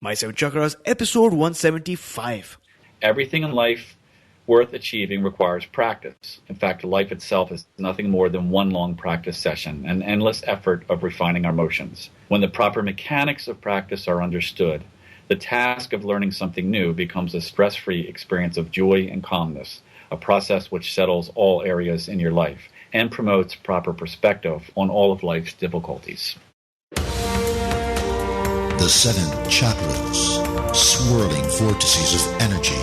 My Seven Chakras, episode 175. Everything in life worth achieving requires practice. In fact, life itself is nothing more than one long practice session, an endless effort of refining our motions. When the proper mechanics of practice are understood, the task of learning something new becomes a stress-free experience of joy and calmness, a process which settles all areas in your life and promotes proper perspective on all of life's difficulties. The seven chakras, swirling vortices of energy,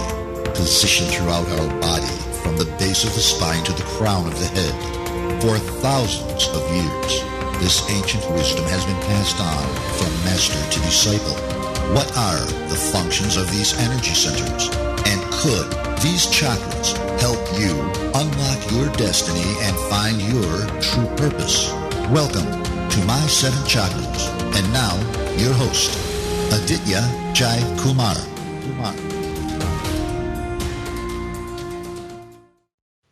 positioned throughout our body from the base of the spine to the crown of the head. For thousands of years, this ancient wisdom has been passed on from master to disciple. What are the functions of these energy centers? And could these chakras help you unlock your destiny and find your true purpose? Welcome to My Seven Chakras. And now, your host, Aditya Jai Kumar.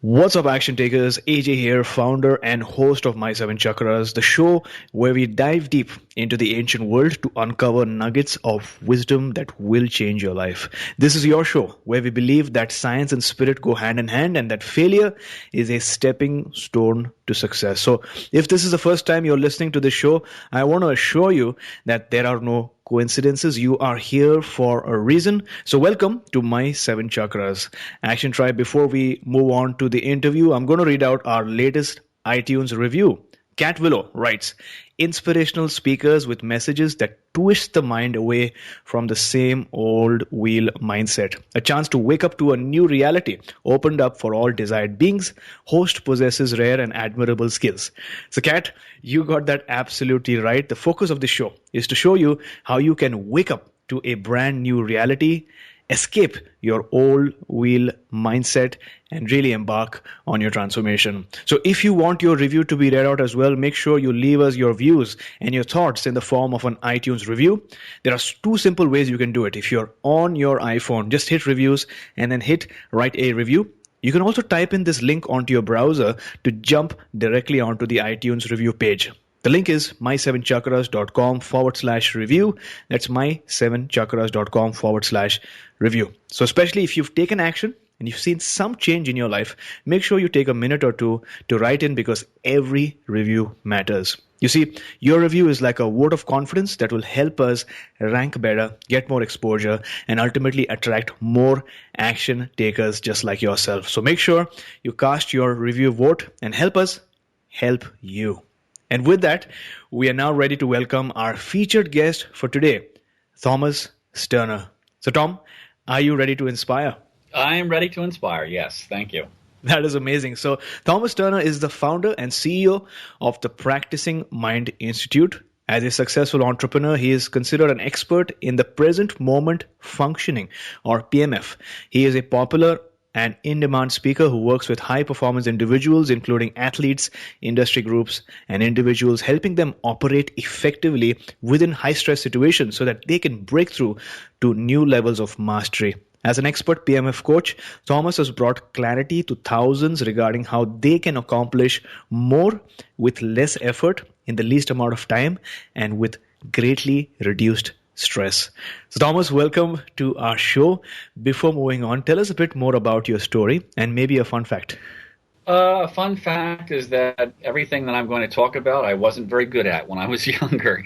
What's up, action takers? AJ here, founder and host of My Seven Chakras, the show where we dive deep into the ancient world to uncover nuggets of wisdom that will change your life. This is your show where we believe that science and spirit go hand in hand and that failure is a stepping stone to success. So if this is the first time you're listening to this show, I want to assure you that there are no coincidences. You are here for a reason. So welcome to My Seven Chakras. Action Tribe, before we move on to the interview, I'm going to read out our latest iTunes review. Cat Willow writes, inspirational speakers with messages that twist the mind away from the same old wheel mindset. A chance to wake up to a new reality opened up for all desired beings. Host possesses rare and admirable skills. So Cat, you got that absolutely right. The focus of the show is to show you how you can wake up to a brand new reality, escape your old wheel mindset, and really embark on your transformation. So if you want your review to be read out as well, make sure you leave us your views and your thoughts in the form of an iTunes review. There are two simple ways you can do it. If you're on your iPhone, just hit reviews and then hit write a review. You can also type in this link onto your browser to jump directly onto the iTunes review page. The link is my7chakras.com/review. That's my7chakras.com/review. So especially if you've taken action and you've seen some change in your life, make sure you take a minute or two to write in because every review matters. You see, your review is like a vote of confidence that will help us rank better, get more exposure, and ultimately attract more action takers just like yourself. So make sure you cast your review vote and help us help you. And with that, we are now ready to welcome our featured guest for today, Thomas Sterner. So Tom, are you ready to inspire? I am ready to inspire, yes. Thank you. That is amazing. So Thomas Sterner is the founder and CEO of the Practicing Mind Institute. As a successful entrepreneur, he is considered an expert in the present moment functioning, or PMF. He is a popular and in-demand speaker who works with high-performance individuals, including athletes, industry groups, and individuals, helping them operate effectively within high-stress situations so that they can break through to new levels of mastery. As an expert PMF coach, Thomas has brought clarity to thousands regarding how they can accomplish more with less effort in the least amount of time and with greatly reduced stress. So Thomas, welcome to our show. Before moving on, tell us a bit more about your story and maybe a fun fact. A fun fact is that everything that I'm going to talk about, I wasn't very good at when I was younger.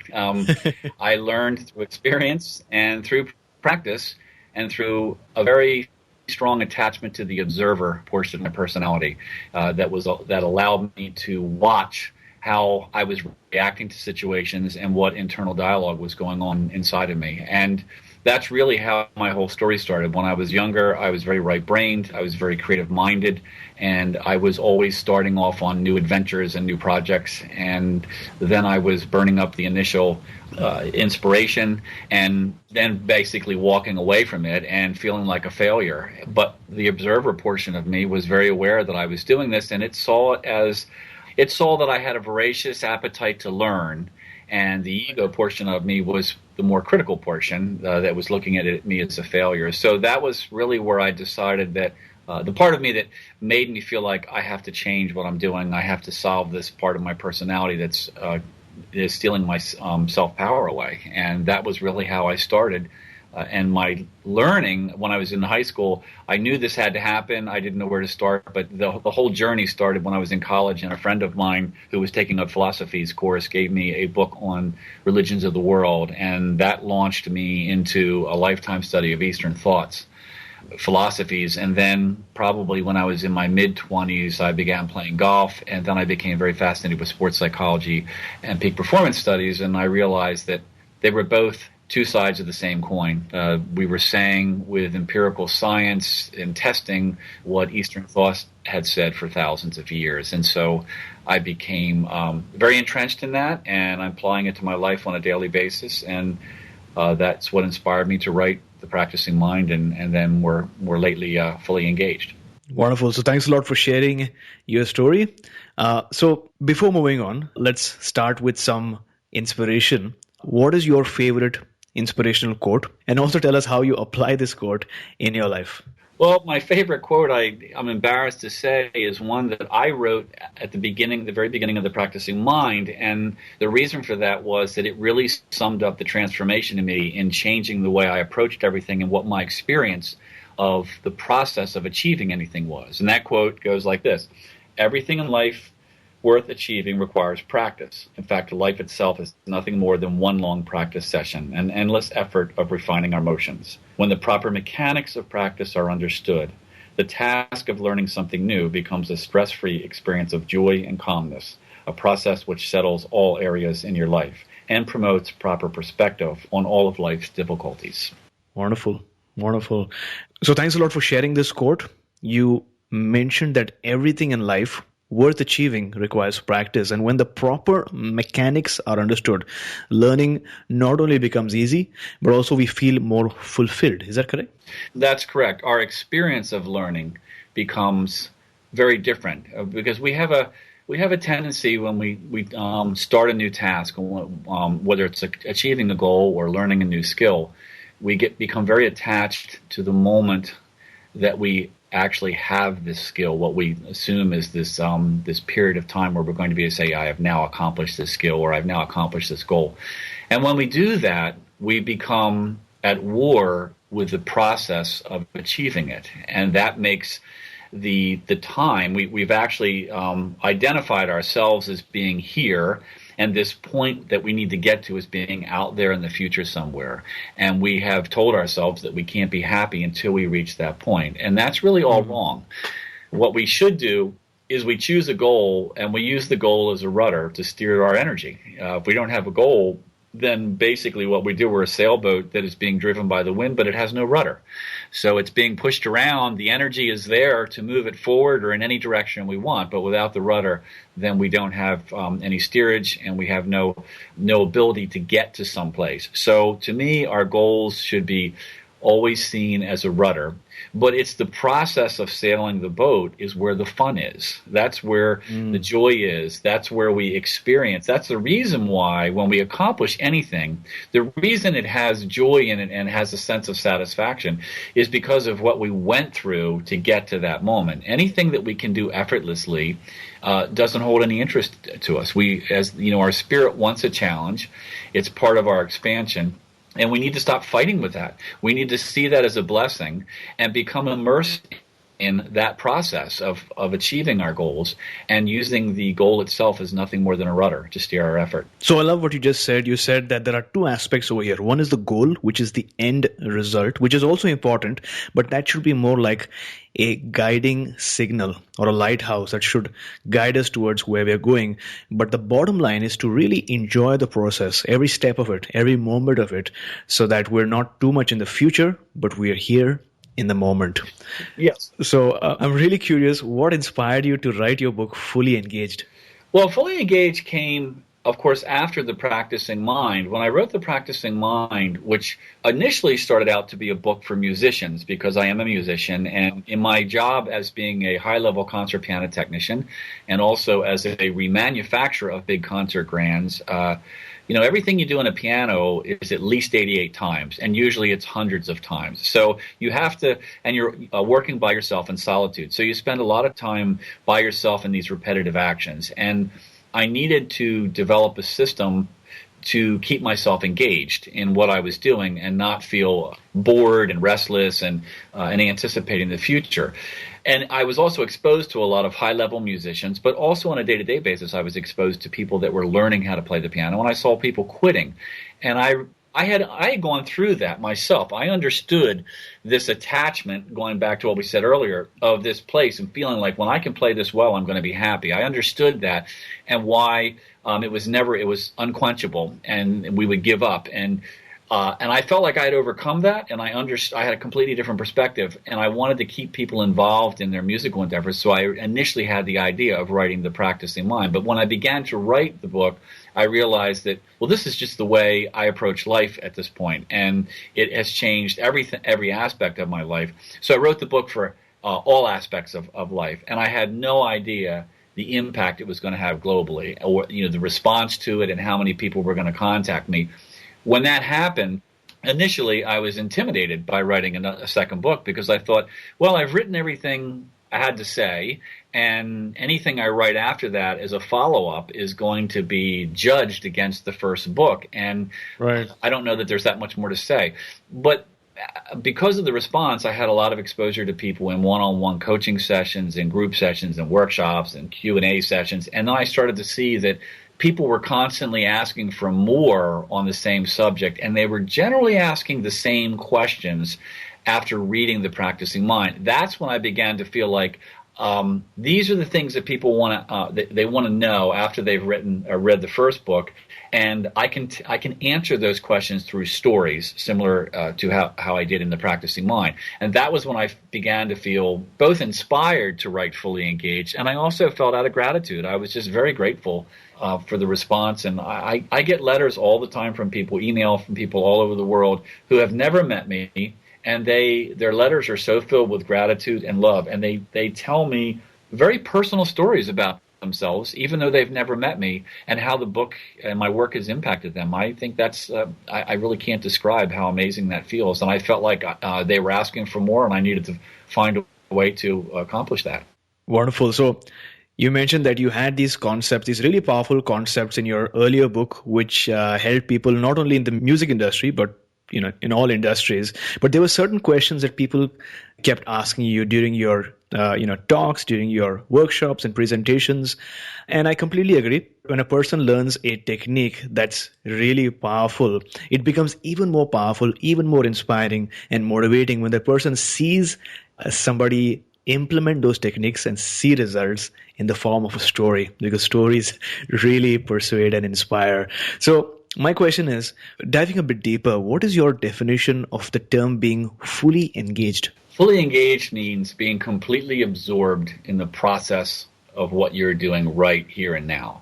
I learned through experience and through practice and through a very strong attachment to the observer portion of my personality that allowed me to watch how I was reacting to situations and what internal dialogue was going on inside of me. And that's really how my whole story started. When I was younger, I was very right-brained, I was very creative-minded, and I was always starting off on new adventures and new projects. And then I was burning up the initial inspiration and then basically walking away from it and feeling like a failure. But the observer portion of me was very aware that I was doing this, and it saw that I had a voracious appetite to learn, and the ego portion of me was the more critical portion that was looking at me as a failure. So that was really where I decided that the part of me that made me feel like I have to change what I'm doing, I have to solve this part of my personality that's is stealing my self-power away. And that was really how I started And my learning when I was in high school, I knew this had to happen. I didn't know where to start, but the whole journey started when I was in college, and a friend of mine who was taking a philosophies course gave me a book on religions of the world, and that launched me into a lifetime study of Eastern thoughts, philosophies. And then probably when I was in my mid-20s, I began playing golf, and then I became very fascinated with sports psychology and peak performance studies, and I realized that they were both two sides of the same coin. We were saying with empirical science and testing what Eastern thought had said for thousands of years. And so I became very entrenched in that, and I'm applying it to my life on a daily basis. And that's what inspired me to write The Practicing Mind, and then we're lately fully engaged. Wonderful. So thanks a lot for sharing your story. So before moving on, let's start with some inspiration. What is your favorite inspirational quote? And also tell us how you apply this quote in your life. Well, my favorite quote, I'm embarrassed to say, is one that I wrote at the very beginning of The Practicing Mind. And the reason for that was that it really summed up the transformation in me in changing the way I approached everything and what my experience of the process of achieving anything was. And that quote goes like this: "Everything in life worth achieving requires practice. In fact, life itself is nothing more than one long practice session, an endless effort of refining our motions. When the proper mechanics of practice are understood, the task of learning something new becomes a stress-free experience of joy and calmness, a process which settles all areas in your life and promotes proper perspective on all of life's difficulties." Wonderful. Wonderful. So thanks a lot for sharing this quote. You mentioned that everything in life worth achieving requires practice. And when the proper mechanics are understood, learning not only becomes easy, but also we feel more fulfilled. Is that correct? That's correct. Our experience of learning becomes very different because we have a tendency when we start a new task, whether it's achieving a goal or learning a new skill, we become very attached to the moment that we actually have this skill, what we assume is this period of time where we're going to be able to say, I have now accomplished this skill, or I've now accomplished this goal. And when we do that, we become at war with the process of achieving it. And that makes the time, we've actually identified ourselves as being here, and this point that we need to get to is being out there in the future somewhere. And we have told ourselves that we can't be happy until we reach that point. And that's really all wrong. What we should do is we choose a goal, and we use the goal as a rudder to steer our energy. If we don't have a goal, then basically what we do, we're a sailboat that is being driven by the wind, but it has no rudder. So it's being pushed around. The energy is there to move it forward or in any direction we want, but without the rudder, then we don't have any steerage, and we have no ability to get to someplace. So to me, our goals should be always seen as a rudder, but it's the process of sailing the boat is where the fun is. That's where the joy is. That's where we experience. That's the reason why when we accomplish anything, the reason it has joy in it and has a sense of satisfaction is because of what we went through to get to that moment. Anything that we can do effortlessly doesn't hold any interest to us. Our spirit wants a challenge. It's part of our expansion. And we need to stop fighting with that. We need to see that as a blessing and become immersed in that process of achieving our goals and using the goal itself as nothing more than a rudder to steer our effort. So I love what you just said. You said that there are two aspects over here. One is the goal, which is the end result, which is also important, but that should be more like a guiding signal or a lighthouse that should guide us towards where we're going. But the bottom line is to really enjoy the process, every step of it, every moment of it, so that we're not too much in the future, but we are here in the moment. Yes. So I'm really curious, what inspired you to write your book, Fully Engaged? Well, Fully Engaged came, of course, after The Practicing Mind. When I wrote The Practicing Mind, which initially started out to be a book for musicians because I am a musician, and in my job as being a high-level concert piano technician and also as a remanufacturer of big concert grands, everything you do on a piano is at least 88 times, and usually it's hundreds of times. So you have to, and you're working by yourself in solitude. So you spend a lot of time by yourself in these repetitive actions. And I needed to develop a system to keep myself engaged in what I was doing and not feel bored and restless and anticipating the future. And I was also exposed to a lot of high-level musicians, but also on a day-to-day basis, I was exposed to people that were learning how to play the piano, and I saw people quitting. And I had gone through that myself. I understood this attachment, going back to what we said earlier, of this place and feeling like when I can play this well, I'm going to be happy. I understood that and why it was unquenchable, and we would give up. And I felt like I had overcome that, and I had a completely different perspective, and I wanted to keep people involved in their musical endeavors. So I initially had the idea of writing The Practicing Mind. But when I began to write the book, I realized that, well, this is just the way I approach life at this point, and it has changed every aspect of my life. So I wrote the book for all aspects of life, and I had no idea the impact it was going to have globally, or the response to it, and how many people were going to contact me. When that happened, initially I was intimidated by writing a second book, because I thought, well, I've written everything I had to say, and anything I write after that as a follow-up is going to be judged against the first book. And Right. I don't know that there's that much more to say. But because of the response, I had a lot of exposure to people in one-on-one coaching sessions, and group sessions, and workshops, and Q&A sessions. And then I started to see that people were constantly asking for more on the same subject, and they were generally asking the same questions after reading The Practicing Mind. That's when I began to feel like these are the things that people want to they want to know after they've read the first book, and I can answer those questions through stories similar to how I did in The Practicing Mind. And that was when I began to feel both inspired to write Fully Engaged, and I also felt out of gratitude. I was just very grateful for the response, and I get letters all the time from people, email from people all over the world who have never met me, and their letters are so filled with gratitude and love, and they tell me very personal stories about themselves, even though they've never met me, and how the book and my work has impacted them. I think that's I really can't describe how amazing that feels, and I felt like they were asking for more, and I needed to find a way to accomplish that. Wonderful. So you mentioned that you had these concepts, these really powerful concepts in your earlier book, which helped people not only in the music industry, but in all industries. But there were certain questions that people kept asking you during your talks, during your workshops and presentations. And I completely agree. When a person learns a technique that's really powerful, it becomes even more powerful, even more inspiring and motivating when the person sees somebody implement those techniques and see results in the form of a story, because stories really persuade and inspire. So my question is, diving a bit deeper, what is your definition of the term being fully engaged? Fully engaged means being completely absorbed in the process of what you're doing right here and now.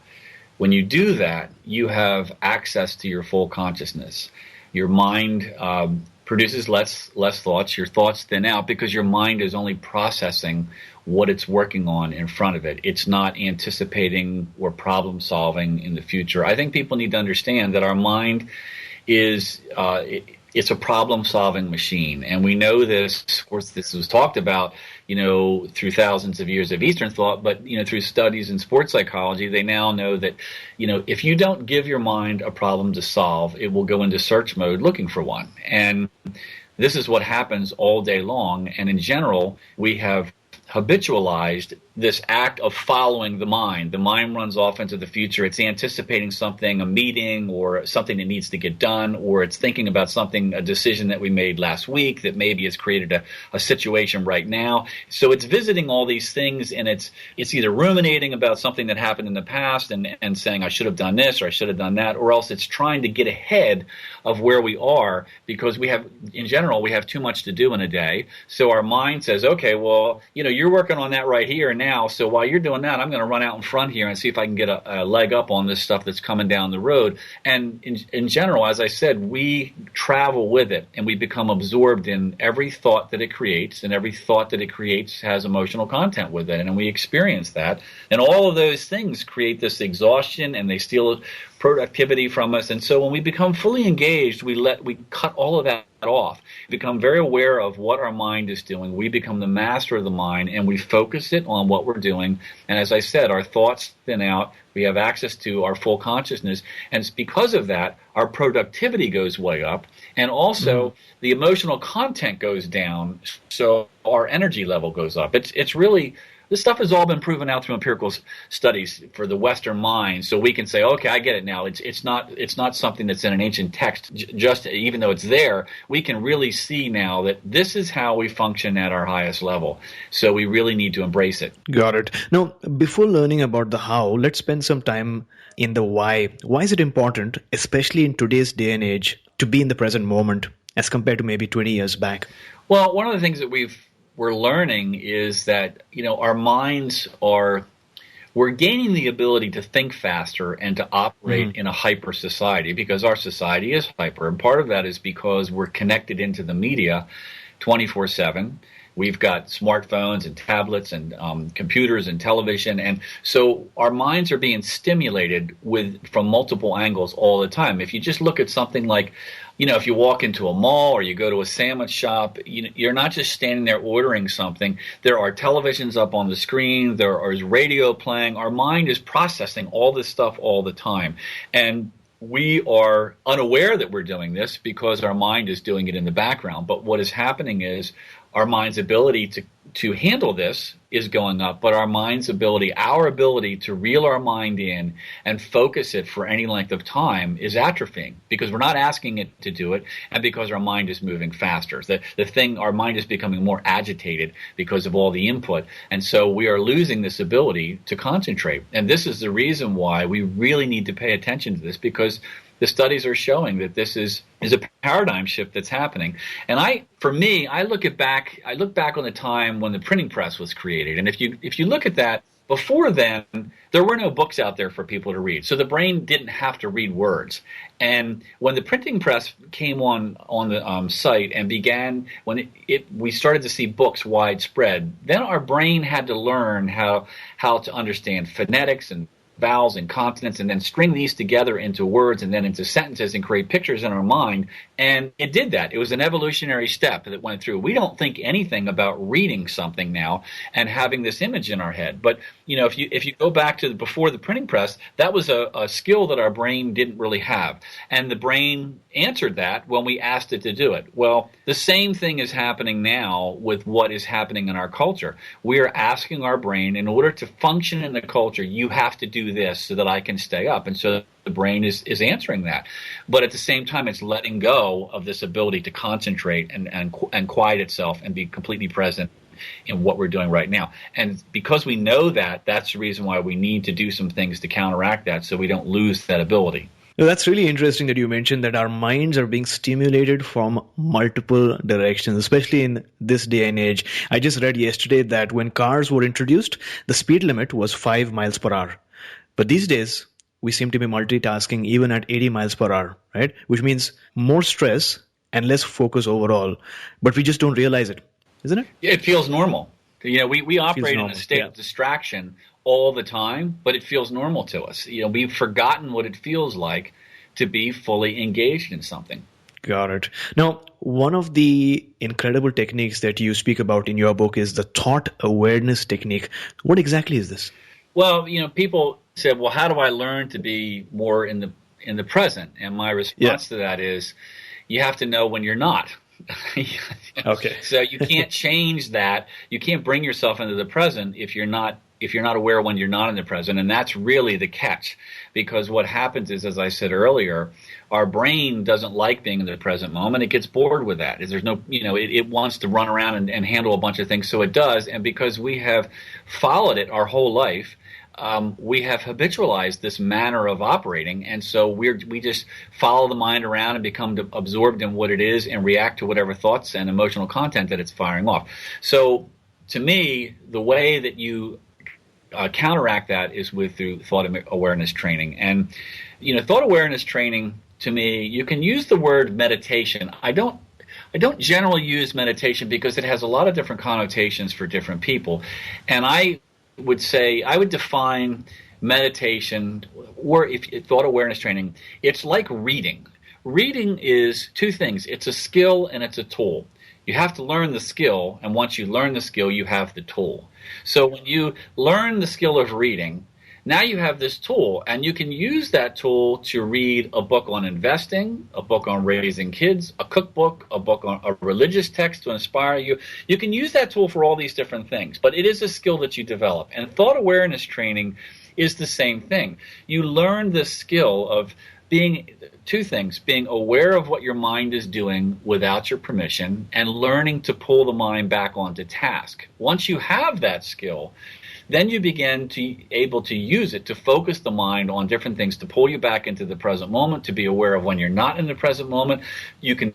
When you do that, you have access to your full consciousness. Your mind produces less thoughts. Your thoughts thin out because your mind is only processing what it's working on in front of it. It's not anticipating or problem solving in the future. I think people need to understand that our mind is it's a problem solving machine, and we know this. Of course, this was talked about through thousands of years of Eastern thought, but through studies in sports psychology, they now know that if you don't give your mind a problem to solve, it will go into search mode looking for one. And this is what happens all day long. And in general, we have habitualized this act of following the mind. The mind runs off into the future. It's anticipating something, a meeting or something that needs to get done, or it's thinking about something, a decision that we made last week that maybe has created a situation right now. So it's visiting all these things, and it's either ruminating about something that happened in the past and saying, I should have done this or I should have done that, or else it's trying to get ahead of where we are, because we have too much to do in a day. So our mind says, okay, well, you're working on that right here and now, so while you're doing that, I'm going to run out in front here and see if I can get a leg up on this stuff that's coming down the road. And in general, as I said, we travel with it, and we become absorbed in every thought that it creates, and every thought that it creates has emotional content with it, and we experience that. And all of those things create this exhaustion, and they steal productivity from us. And so when we become fully engaged, we cut all of that off. We become very aware of what our mind is doing. We become the master of the mind, and we focus it on what we're doing. And as I said, our thoughts thin out. We have access to our full consciousness. And it's because of that, our productivity goes way up. And also the emotional content goes down. So our energy level goes up. It's really, this stuff has all been proven out through empirical studies for the Western mind, so we can say, okay, I get it now. It's not something that's in an ancient text. Just even though it's there, we can really see now that this is how we function at our highest level. So we really need to embrace it. Got it. Now, before learning about the how, let's spend some time in the why. Why is it important, especially in today's day and age, to be in the present moment as compared to maybe 20 years back? Well, one of the things that we're learning is that, our minds we're gaining the ability to think faster and to operate in a hyper society, because our society is hyper. And part of that is because we're connected into the media 24/7. We've got smartphones and tablets and computers and television. And so our minds are being stimulated from multiple angles all the time. If you just look at something like, if you walk into a mall or you go to a sandwich shop, you're not just standing there ordering something. There are televisions up on the screen. There is radio playing. Our mind is processing all this stuff all the time. And we are unaware that we're doing this because our mind is doing it in the background. But what is happening is our mind's ability to handle this is going up, but our ability to reel our mind in and focus it for any length of time is atrophying, because we're not asking it to do it, and because our mind is moving faster. Our mind is becoming more agitated because of all the input, and so we are losing this ability to concentrate. And this is the reason why we really need to pay attention to this, because the studies are showing that this is a paradigm shift that's happening. And I look back on the time when the printing press was created. And if you look at that, before then, there were no books out there for people to read. So the brain didn't have to read words. And when the printing press came on the site and began, we started to see books widespread, then our brain had to learn how to understand phonetics and vowels and consonants, and then string these together into words and then into sentences and create pictures in our mind. And it did that. It was an evolutionary step that went through. We don't think anything about reading something now and having this image in our head. But if you go back to before the printing press, that was a skill that our brain didn't really have. And the brain answered that when we asked it to do it. Well, the same thing is happening now with what is happening in our culture. We are asking our brain, in order to function in the culture, you have to do this so that I can stay up. And so the brain is answering that. But at the same time, it's letting go of this ability to concentrate and quiet itself and be completely present in what we're doing right now. And because we know that, that's the reason why we need to do some things to counteract that, so we don't lose that ability. Now, that's really interesting that you mentioned that our minds are being stimulated from multiple directions, especially in this day and age. I just read yesterday that when cars were introduced, the speed limit was 5 miles per hour. But these days, we seem to be multitasking even at 80 miles per hour, right? Which means more stress and less focus overall. But we just don't realize it, isn't it? It feels normal. We operate in a state of distraction all the time, but it feels normal to us. We've forgotten what it feels like to be fully engaged in something. Got it. Now, one of the incredible techniques that you speak about in your book is the thought awareness technique. What exactly is this? Well, people said, well, how do I learn to be more in the present? And my response to that is, you have to know when you're not. Okay. So you can't change that. You can't bring yourself into the present if you're not aware when you're not in the present. And that's really the catch, because what happens is, as I said earlier, our brain doesn't like being in the present moment. It gets bored with that. There's no, it wants to run around and handle a bunch of things. So it does. And because we have followed it our whole life, we have habitualized this manner of operating, and so we just follow the mind around and become absorbed in what it is and react to whatever thoughts and emotional content that it's firing off. So to me, the way that you counteract that is through thought awareness training. And thought awareness training, to me, you can use the word meditation. I don't generally use meditation because it has a lot of different connotations for different people, and I would define meditation, or if thought awareness training, it's like reading. Reading is two things. It's a skill and it's a tool. You have to learn the skill, and once you learn the skill, you have the tool. So when you learn the skill of reading, now you have this tool, and you can use that tool to read a book on investing, a book on raising kids, a cookbook, a book on a religious text to inspire you. You can use that tool for all these different things, but it is a skill that you develop. And thought awareness training is the same thing. You learn the skill of being two things: being aware of what your mind is doing without your permission, and learning to pull the mind back onto task. Once you have that skill, then you begin to able to use it to focus the mind on different things, to pull you back into the present moment, to be aware of when you're not in the present moment. You can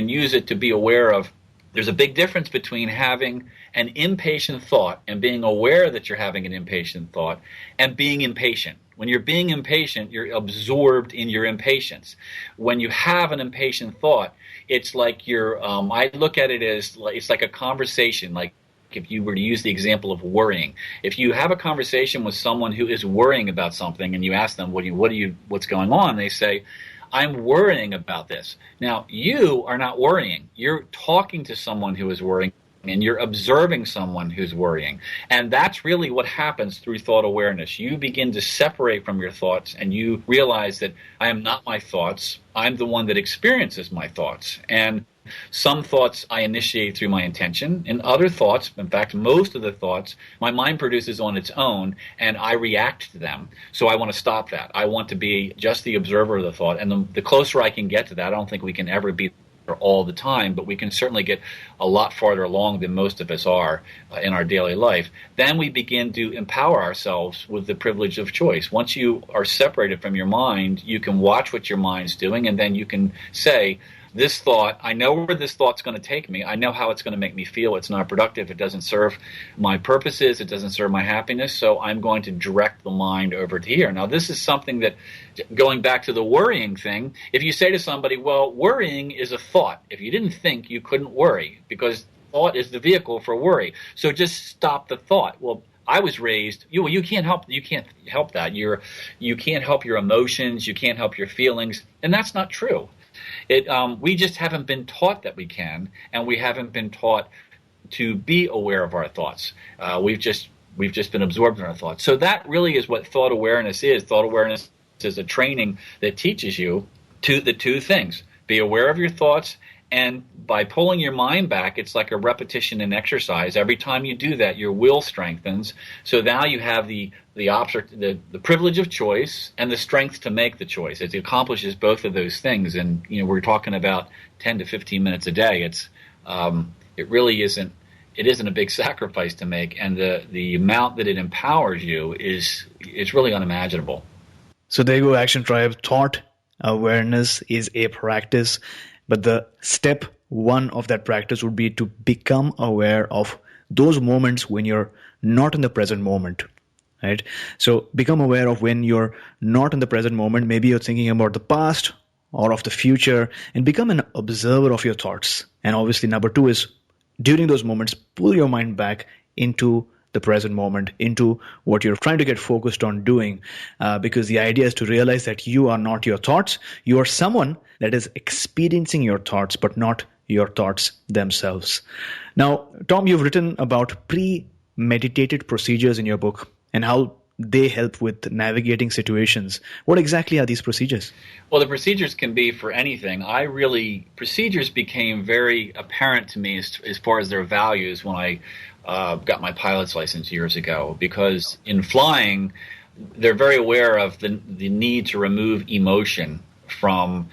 use it to be aware of. There's a big difference between having an impatient thought and being aware that you're having an impatient thought, and being impatient. When you're being impatient, you're absorbed in your impatience. When you have an impatient thought, it's like I look at it as it's like a conversation. Like if you were to use the example of worrying, if you have a conversation with someone who is worrying about something, and you ask them, what's going on? They say, I'm worrying about this. Now, you are not worrying. You're talking to someone who is worrying, and you're observing someone who's worrying. And that's really what happens through thought awareness. You begin to separate from your thoughts, and you realize that I am not my thoughts. I'm the one that experiences my thoughts. And some thoughts I initiate through my intention, and other thoughts, in fact, most of the thoughts, my mind produces on its own, and I react to them. So I want to stop that. I want to be just the observer of the thought. And the closer I can get to that, I don't think we can ever be there all the time, but we can certainly get a lot farther along than most of us are in our daily life. Then we begin to empower ourselves with the privilege of choice. Once you are separated from your mind, you can watch what your mind's doing, and then you can say, this thought, I know where this thought's going to take me. I know how it's going to make me feel. It's not productive. It doesn't serve my purposes. It doesn't serve my happiness. So I'm going to direct the mind over to here. Now, this is something that, going back to the worrying thing, if you say to somebody, well, worrying is a thought. If you didn't think, you couldn't worry, because thought is the vehicle for worry. So just stop the thought. Well, I was raised. You can't help that. You can't help your emotions. You can't help your feelings, and that's not true. We just haven't been taught that we can, and we haven't been taught to be aware of our thoughts. We've just been absorbed in our thoughts. So that really is what thought awareness is. Thought awareness is a training that teaches you the two things: be aware of your thoughts, and by pulling your mind back, it's like a repetition in exercise. Every time you do that, your will strengthens. So now you have the privilege of choice and the strength to make the choice. It accomplishes both of those things. And we're talking about 10 to 15 minutes a day. It really isn't. It isn't a big sacrifice to make, and the amount that it empowers you is really unimaginable. So there you go, Action Tribe. Thought awareness is a practice, but the step one of that practice would be to become aware of those moments when you're not in the present moment. Right? So become aware of when you're not in the present moment. Maybe you're thinking about the past or of the future, and become an observer of your thoughts. And obviously, number two is, during those moments, pull your mind back into the present moment, into what you're trying to get focused on doing, because the idea is to realize that you are not your thoughts. You are someone that is experiencing your thoughts, but not your thoughts themselves. Now, Tom, you've written about premeditated procedures in your book and how they help with navigating situations. What exactly are these procedures? Well, the procedures can be for anything. Procedures became very apparent to me as far as their values when I got my pilot's license years ago, because in flying, they're very aware of the need to remove emotion from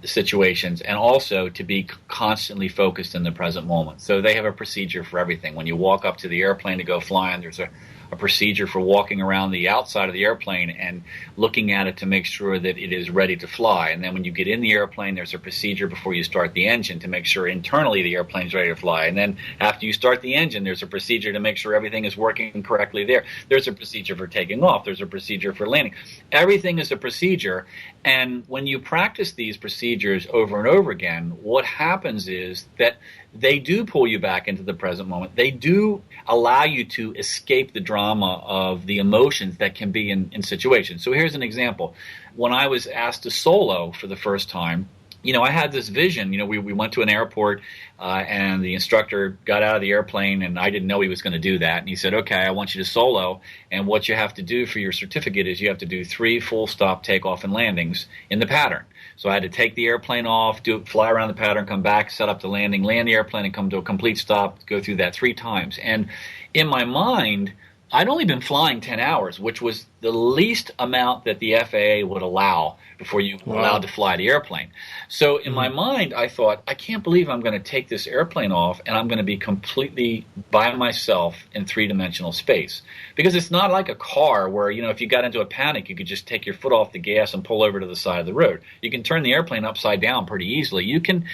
situations, and also to be constantly focused in the present moment. So they have a procedure for everything. When you walk up to the airplane to go flying, there's a procedure for walking around the outside of the airplane and looking at it to make sure that it is ready to fly. And then when you get in the airplane, there's a procedure before you start the engine to make sure internally the airplane's ready to fly. And then after you start the engine, there's a procedure to make sure everything is working correctly there. There's a procedure for taking off. There's a procedure for landing. Everything is a procedure, And when you practice these procedures over and over again, what happens is that they do pull you back into the present moment. They do allow you to escape the drama of the emotions that can be in situations. So here's an example. When I was asked to solo for the first time, I had this vision. We went to an airport and the instructor got out of the airplane, and I didn't know he was going to do that. And he said, okay, I want you to solo. And what you have to do for your certificate is you have to do 3 full stop takeoff and landings in the pattern. So I had to take the airplane off, fly around the pattern, come back, set up the landing, land the airplane, and come to a complete stop, go through that 3 times. And in my mind, I'd only been flying 10 hours, which was the least amount that the FAA would allow before you were allowed to fly the airplane. So in my mind, I thought, I can't believe I'm going to take this airplane off and I'm going to be completely by myself in 3-dimensional space. Because it's not like a car where, if you got into a panic, you could just take your foot off the gas and pull over to the side of the road. You can turn the airplane upside down pretty easily. You can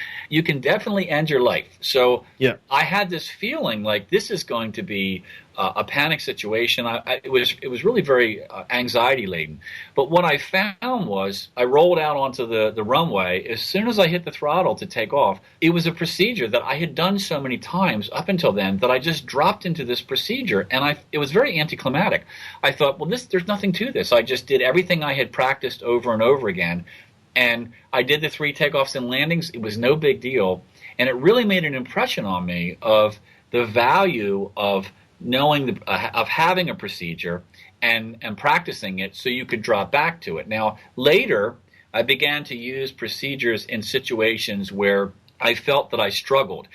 definitely end your life. So I had this feeling like this is going to be a panic situation. It was really very anxiety laden. But what I found was I rolled out onto the runway. As soon as I hit the throttle to take off, it was a procedure that I had done so many times up until then that I just dropped into this procedure, and it was very anticlimactic. I thought, well, there's nothing to this. I just did everything I had practiced over and over again, and I did the 3 takeoffs and landings. It was no big deal, and it really made an impression on me of the value of knowing of having a procedure and practicing it so you could drop back to it. Now, later, I began to use procedures in situations where I felt that I struggled,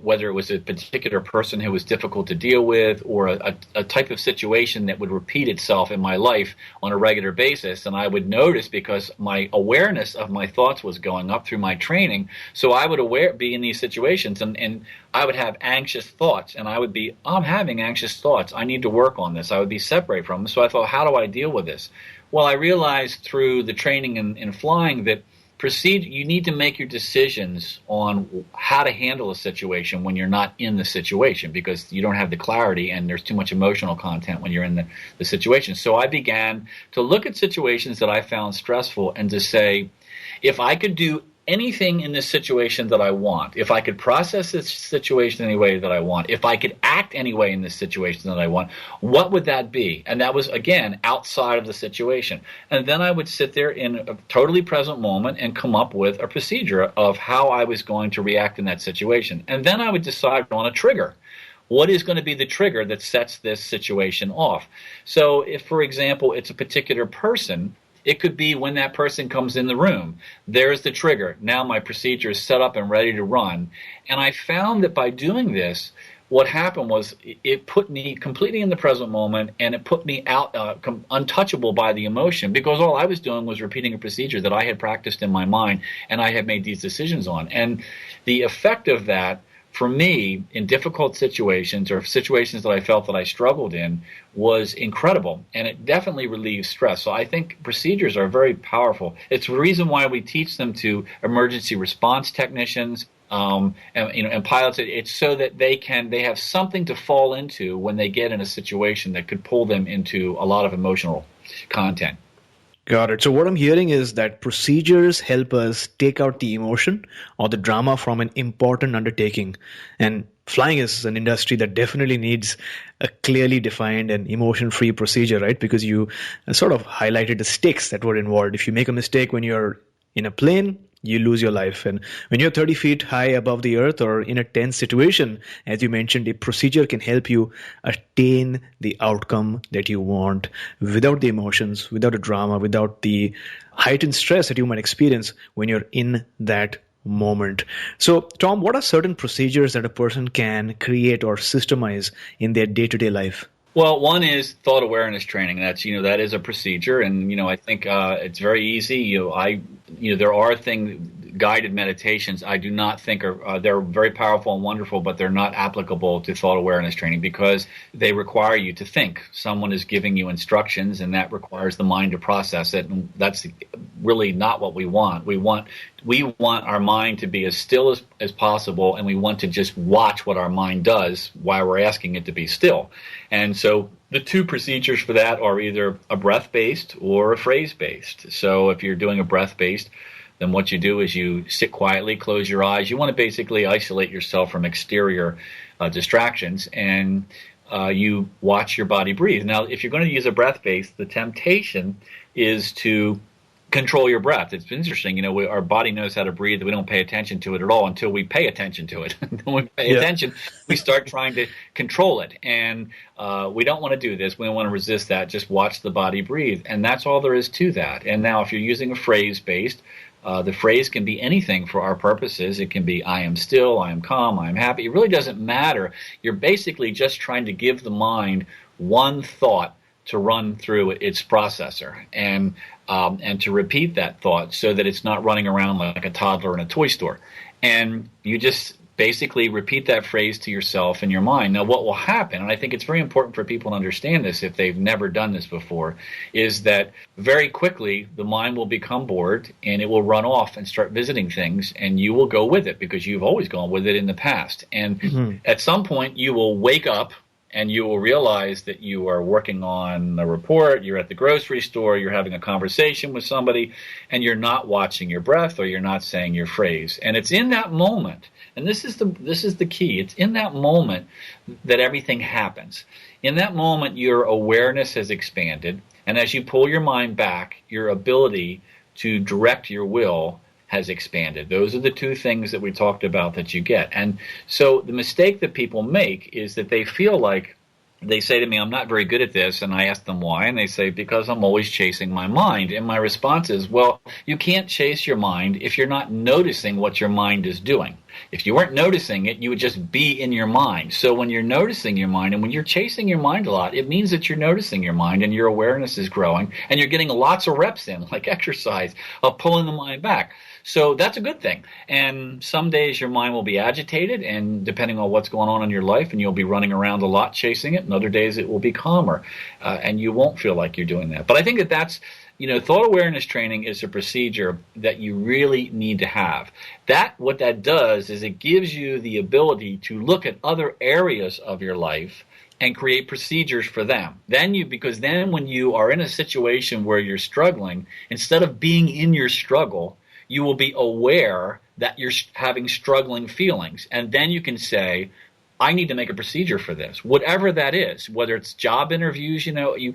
whether it was a particular person who was difficult to deal with or a type of situation that would repeat itself in my life on a regular basis. And I would notice because my awareness of my thoughts was going up through my training. So I would be in these situations and I would have anxious thoughts, and I would be, I'm having anxious thoughts. I need to work on this. I would be separated from them. So I thought, how do I deal with this? Well, I realized through the training in flying that you need to make your decisions on how to handle a situation when you're not in the situation, because you don't have the clarity and there's too much emotional content when you're in the situation. So I began to look at situations that I found stressful and to say, if I could do anything in this situation that I want, if I could process this situation any way that I want, if I could act any way in this situation that I want, what would that be? And that was, again, outside of the situation. And then I would sit there in a totally present moment and come up with a procedure of how I was going to react in that situation. And then I would decide on a trigger. What is going to be the trigger that sets this situation off? So if, for example, it's a particular person, it could be when that person comes in the room. There's the trigger. Now my procedure is set up and ready to run. And I found that by doing this, what happened was it put me completely in the present moment, and it put me out untouchable by the emotion, because all I was doing was repeating a procedure that I had practiced in my mind and I had made these decisions on. And the effect of that for me in difficult situations or situations that I felt that I struggled in was incredible, and it definitely relieves stress. So I think procedures are very powerful. It's the reason why we teach them to emergency response technicians and pilots. It's so that they have something to fall into when they get in a situation that could pull them into a lot of emotional content. Got it. So what I'm hearing is that procedures help us take out the emotion or the drama from an important undertaking. And flying is an industry that definitely needs a clearly defined and emotion-free procedure, right? Because you sort of highlighted the stakes that were involved. If you make a mistake when you're in a plane, you lose your life. And when you're 30 feet high above the earth or in a tense situation, as you mentioned, a procedure can help you attain the outcome that you want without the emotions, without the drama, without the heightened stress that you might experience when you're in that moment. So, Tom, what are certain procedures that a person can create or systemize in their day-to-day life? Well, one is thought awareness training. That is a procedure, and I think it's very easy. There are guided meditations. I do not think they're very powerful and wonderful, but they're not applicable to thought awareness training because they require you to think. Someone is giving you instructions, and that requires the mind to process it, and that's really not what we want. We want we want our mind to be as still as possible, and we want to just watch what our mind does while we're asking it to be still. And so the two procedures for that are either a breath-based or a phrase-based. So if you're doing a breath-based, then what you do is you sit quietly, close your eyes. You want to basically isolate yourself from exterior distractions, and you watch your body breathe. Now, if you're going to use a breath-based, the temptation is to control your breath. It's interesting, our body knows how to breathe. We don't pay attention to it at all until we pay attention to it. When we pay attention, we start trying to control it. And we don't want to do this. We don't want to resist that. Just watch the body breathe. And that's all there is to that. And now if you're using a phrase-based, the phrase can be anything for our purposes. It can be, I am still, I am calm, I am happy. It really doesn't matter. You're basically just trying to give the mind one thought to run through its processor, and to repeat that thought so that it's not running around like a toddler in a toy store. And you just basically repeat that phrase to yourself in your mind. Now, what will happen, and I think it's very important for people to understand this if they've never done this before, is that very quickly the mind will become bored and it will run off and start visiting things, and you will go with it because you've always gone with it in the past. And at some point you will wake up and you will realize that you are working on a report, you're at the grocery store, you're having a conversation with somebody, and you're not watching your breath or you're not saying your phrase. And it's in that moment, and this is the key, it's in that moment that everything happens. In that moment, your awareness has expanded, and as you pull your mind back, your ability to direct your will has expanded. Those are the two things that we talked about that you get. And so the mistake that people make is that they feel like, they say to me, I'm not very good at this, and I ask them why, and they say, because I'm always chasing my mind. And my response is, well, you can't chase your mind if you're not noticing what your mind is doing. If you weren't noticing it, you would just be in your mind. So when you're noticing your mind and when you're chasing your mind a lot, it means that you're noticing your mind and your awareness is growing, and you're getting lots of reps in, like exercise, of pulling the mind back. So that's a good thing. And some days your mind will be agitated, and depending on what's going on in your life, and you'll be running around a lot chasing it, and other days it will be calmer, and you won't feel like you're doing that. But I think that's thought awareness training is a procedure that you really need to have. What that does is it gives you the ability to look at other areas of your life and create procedures for them. Because then when you are in a situation where you're struggling, instead of being in your struggle, you will be aware that you're having struggling feelings. And then you can say, I need to make a procedure for this, whatever that is, whether it's job interviews. You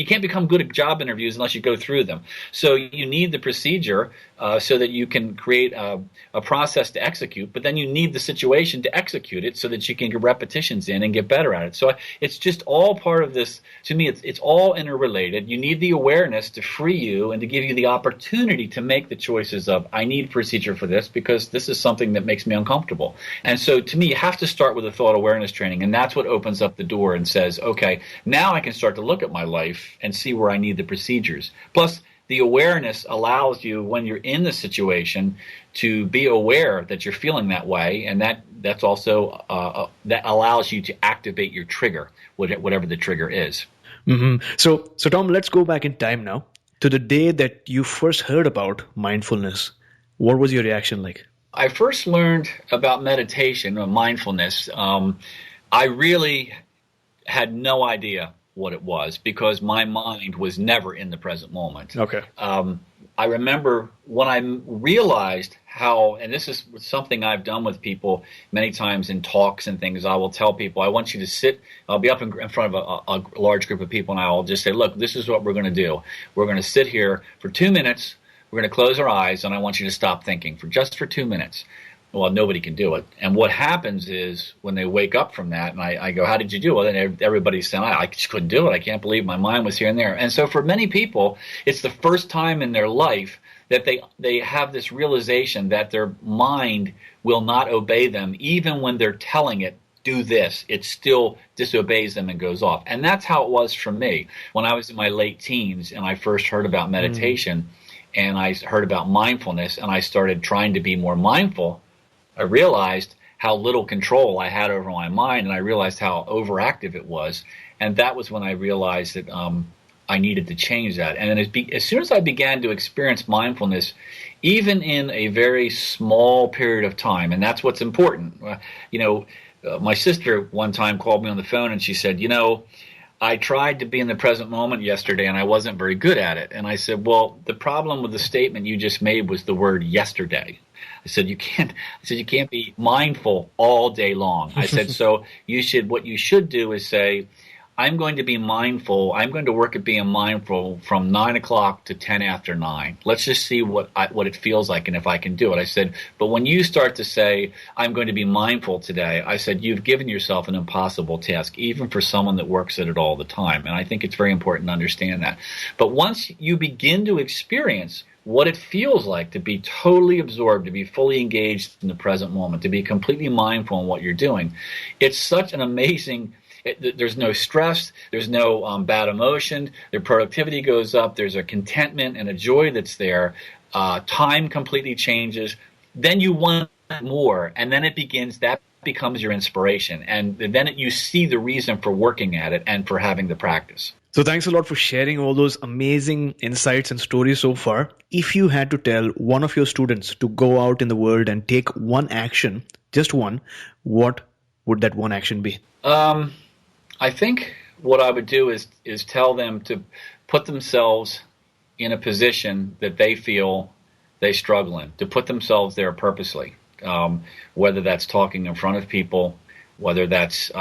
can't become good at job interviews unless you go through them. So you need the procedure so that you can create a process to execute, but then you need the situation to execute it so that you can get repetitions in and get better at it. So it's just all part of this. To me, it's all interrelated. You need the awareness to free you and to give you the opportunity to make the choices of, I need procedure for this because this is something that makes me uncomfortable. And so to me, you have to start with a thought awareness training, and that's what opens up the door and says, okay, now I can start to look at my life and see where I need the procedures. Plus, the awareness allows you, when you're in the situation, to be aware that you're feeling that way, and that's also that allows you to activate your trigger, whatever the trigger is. So Tom, let's go back in time now to the day that you first heard about mindfulness. What was your reaction like? I first learned about meditation or mindfulness. I really had no idea what it was because my mind was never in the present moment. Okay. I remember when I realized how, and this is something I've done with people many times in talks and things, I will tell people, I want you to sit, I'll be up in front of a large group of people, and I'll just say, look, this is what we're going to do. We're going to sit here for 2 minutes, we're going to close our eyes, and I want you to stop thinking for 2 minutes. Well, nobody can do it. And what happens is when they wake up from that, and I go, how did you do it? And everybody's saying, I just couldn't do it. I can't believe my mind was here and there. And so for many people, it's the first time in their life that they have this realization that their mind will not obey them. Even when they're telling it, do this, it still disobeys them and goes off. And that's how it was for me. When I was in my late teens and I first heard about meditation and I heard about mindfulness and I started trying to be more mindful, I realized how little control I had over my mind, and I realized how overactive it was. And that was when I realized that I needed to change that. And then as soon as I began to experience mindfulness, even in a very small period of time, and that's what's important. My sister one time called me on the phone and she said, I tried to be in the present moment yesterday and I wasn't very good at it. And I said, well, the problem with the statement you just made was the word yesterday. I said, you can't be mindful all day long. I said, so what you should do is say, I'm going to be mindful. I'm going to work at being mindful from 9 o'clock to 10 after 9. Let's just see what it feels like and if I can do it. I said, but when you start to say, I'm going to be mindful today, I said, you've given yourself an impossible task, even for someone that works at it all the time. And I think it's very important to understand that. But once you begin to experience what it feels like to be totally absorbed, to be fully engaged in the present moment, to be completely mindful in what you're doing, it's such an amazing. There's no stress, there's no bad emotion, their productivity goes up, there's a contentment and a joy that's there, time completely changes, then you want more, and then that becomes your inspiration, and then you see the reason for working at it and for having the practice. So thanks a lot for sharing all those amazing insights and stories so far. If you had to tell one of your students to go out in the world and take one action, just one, what would that one action be? I think what I would do is tell them to put themselves in a position that they feel they struggle in, to put themselves there purposely, whether that's talking in front of people, whether that's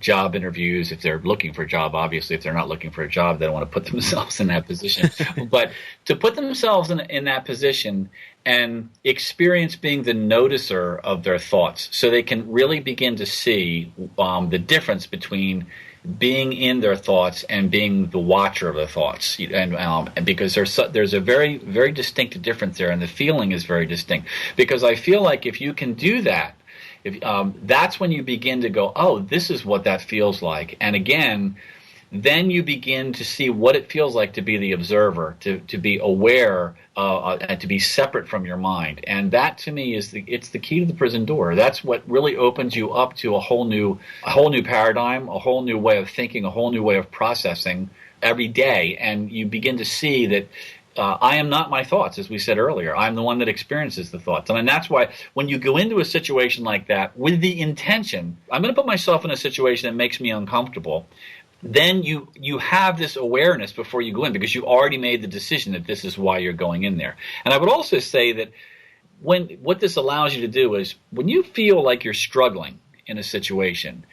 job interviews, if they're looking for a job. Obviously, if they're not looking for a job, they don't want to put themselves in that position. But to put themselves in that position and experience being the noticer of their thoughts, so they can really begin to see the difference between being in their thoughts and being the watcher of their thoughts, and because there's a very, very distinct difference there, and the feeling is very distinct. Because I feel like if you can do that, that's when you begin to go, oh, this is what that feels like. And again, then you begin to see what it feels like to be the observer, to be aware, and to be separate from your mind. And that, to me, it's the key to the prison door. That's what really opens you up to a whole new paradigm, a whole new way of thinking, a whole new way of processing every day. And you begin to see that I am not my thoughts, as we said earlier. I'm the one that experiences the thoughts. And that's why when you go into a situation like that with the intention, I'm going to put myself in a situation that makes me uncomfortable, then you have this awareness before you go in, because you already made the decision that this is why you're going in there. And I would also say that what this allows you to do is, when you feel like you're struggling in a situation,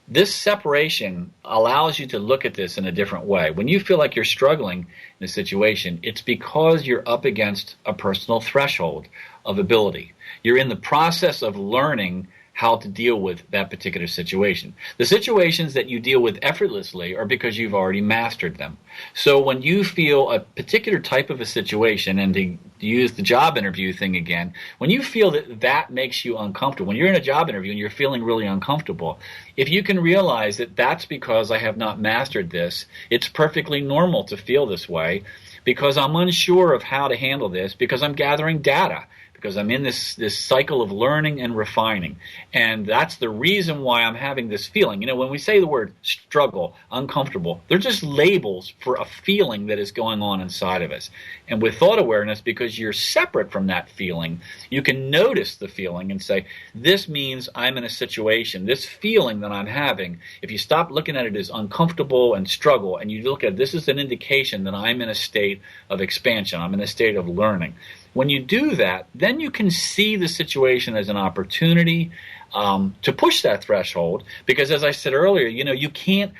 this separation allows you to look at this in a different way. When you feel like you're struggling in a situation, it's because you're up against a personal threshold of ability. You're in the process of learning how to deal with that particular situation. The situations that you deal with effortlessly are because you've already mastered them. So when you feel a particular type of a situation, and to use the job interview thing again, when you feel that makes you uncomfortable, when you're in a job interview and you're feeling really uncomfortable, if you can realize that that's because I have not mastered this, it's perfectly normal to feel this way, because I'm unsure of how to handle this, because I'm gathering data, because I'm in this cycle of learning and refining. And that's the reason why I'm having this feeling. When we say the word struggle, uncomfortable, they're just labels for a feeling that is going on inside of us. And with thought awareness, because you're separate from that feeling, you can notice the feeling and say, this means I'm in a situation, this feeling that I'm having, if you stop looking at it as uncomfortable and struggle, and you look at this as an indication that I'm in a state of expansion, I'm in a state of learning. When you do that, then you can see the situation as an opportunity to push that threshold. Because, as I said earlier, you can't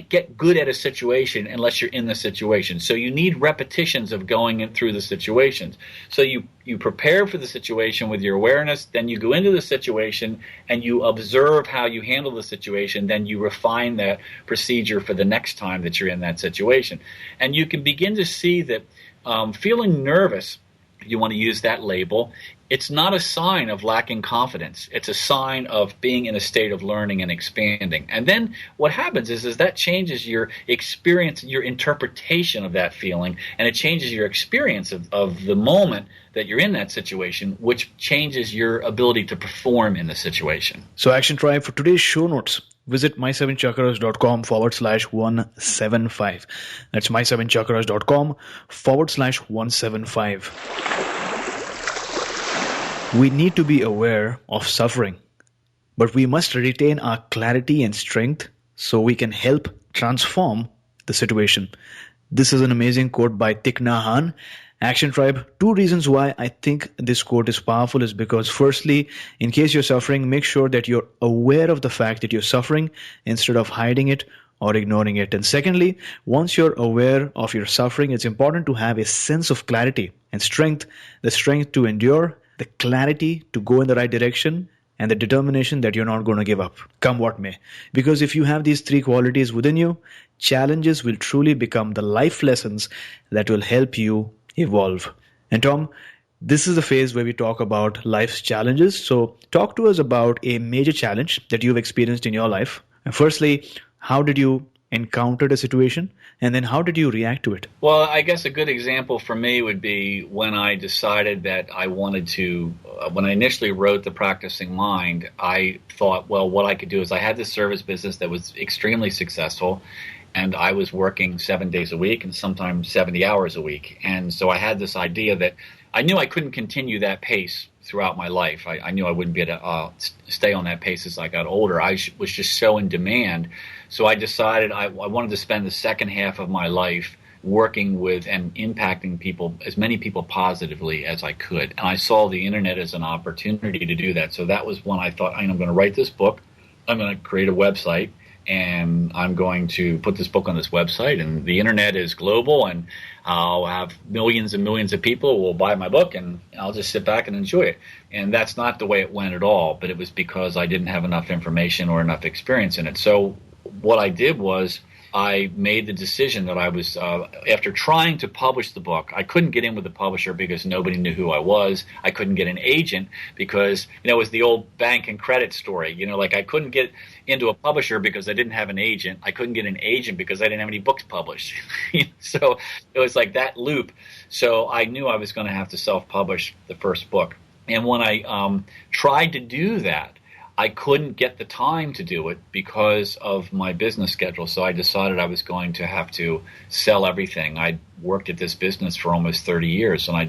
get good at a situation unless you're in the situation. So you need repetitions of going in through the situations. So you prepare for the situation with your awareness, then you go into the situation and you observe how you handle the situation, then you refine that procedure for the next time that you're in that situation. And you can begin to see that feeling nervous, you want to use that label, it's not a sign of lacking confidence. It's a sign of being in a state of learning and expanding. And then what happens is that changes your experience, your interpretation of that feeling, and it changes your experience of the moment that you're in that situation, which changes your ability to perform in the situation. So Action Tribe, for today's show notes, visit my7chakras.com/175. That's my7chakras.com/175. We need to be aware of suffering, but we must retain our clarity and strength so we can help transform the situation. This is an amazing quote by Thich Nhat Hanh. Action Tribe, 2 reasons why I think this quote is powerful is because firstly, in case you're suffering, make sure that you're aware of the fact that you're suffering instead of hiding it or ignoring it. And secondly, once you're aware of your suffering, it's important to have a sense of clarity and strength, the strength to endure, the clarity to go in the right direction, and the determination that you're not going to give up, come what may. Because if you have these 3 qualities within you, challenges will truly become the life lessons that will help you evolve. And Tom, this is the phase where we talk about life's challenges. So talk to us about a major challenge that you've experienced in your life. And firstly, how did you encounter the situation? And then how did you react to it? Well, I guess a good example for me would be when I decided that I wanted to, when I initially wrote The Practicing Mind, I thought, well, what I could do is I had this service business that was extremely successful, and I was working 7 days a week and sometimes 70 hours a week. And so I had this idea that I knew I couldn't continue that pace throughout my life. I knew I wouldn't be able to stay on that pace as I got older. I was just so in demand. So I decided I wanted to spend the second half of my life working with and impacting people, as many people positively as I could. And I saw the internet as an opportunity to do that. So that was when I thought, I'm going to write this book. I'm going to create a website. And I'm going to put this book on this website, and the internet is global, and I'll have millions and millions of people who will buy my book, and I'll just sit back and enjoy it. And that's not the way it went at all, but it was because I didn't have enough information or enough experience in it. So what I did was I made the decision that I was, after trying to publish the book, I couldn't get in with the publisher because nobody knew who I was. I couldn't get an agent because, it was the old bank and credit story. Like I couldn't get into a publisher because I didn't have an agent. I couldn't get an agent because I didn't have any books published. So it was like that loop. So I knew I was going to have to self-publish the first book. And when I tried to do that, I couldn't get the time to do it because of my business schedule. So I decided I was going to have to sell everything. I worked at this business for almost 30 years, and I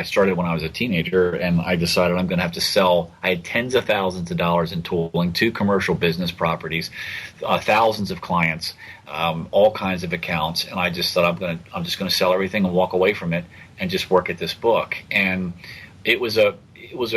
started when I was a teenager, and I decided I'm going to have to sell. I had tens of thousands of dollars in tooling, 2 commercial business properties, thousands of clients, all kinds of accounts, and I just thought I'm just going to sell everything and walk away from it and just work at this book. And it was a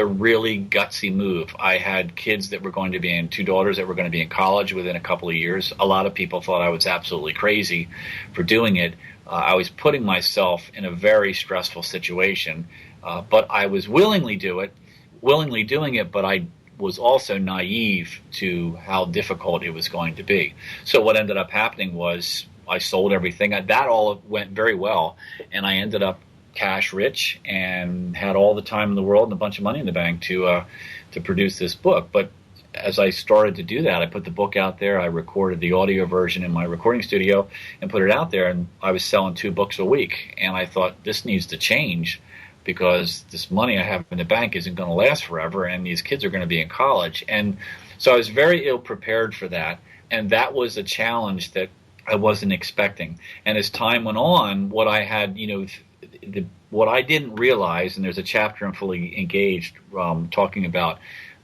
really gutsy move. I had kids that were going to be in 2 daughters that were going to be in college within a couple of years. A lot of people thought I was absolutely crazy for doing it. I was putting myself in a very stressful situation, but I was willingly doing it, but I was also naive to how difficult it was going to be. So what ended up happening was I sold everything. That all went very well, and I ended up cash rich and had all the time in the world and a bunch of money in the bank to produce this book. But as I started to do that, I put the book out there. I recorded the audio version in my recording studio and put it out there, and I was selling 2 books a week. And I thought, this needs to change because this money I have in the bank isn't going to last forever, and these kids are going to be in college. And so I was very ill prepared for that, and that was a challenge that I wasn't expecting. And as time went on, what I had, what I didn't realize, and there's a chapter in Fully Engaged talking about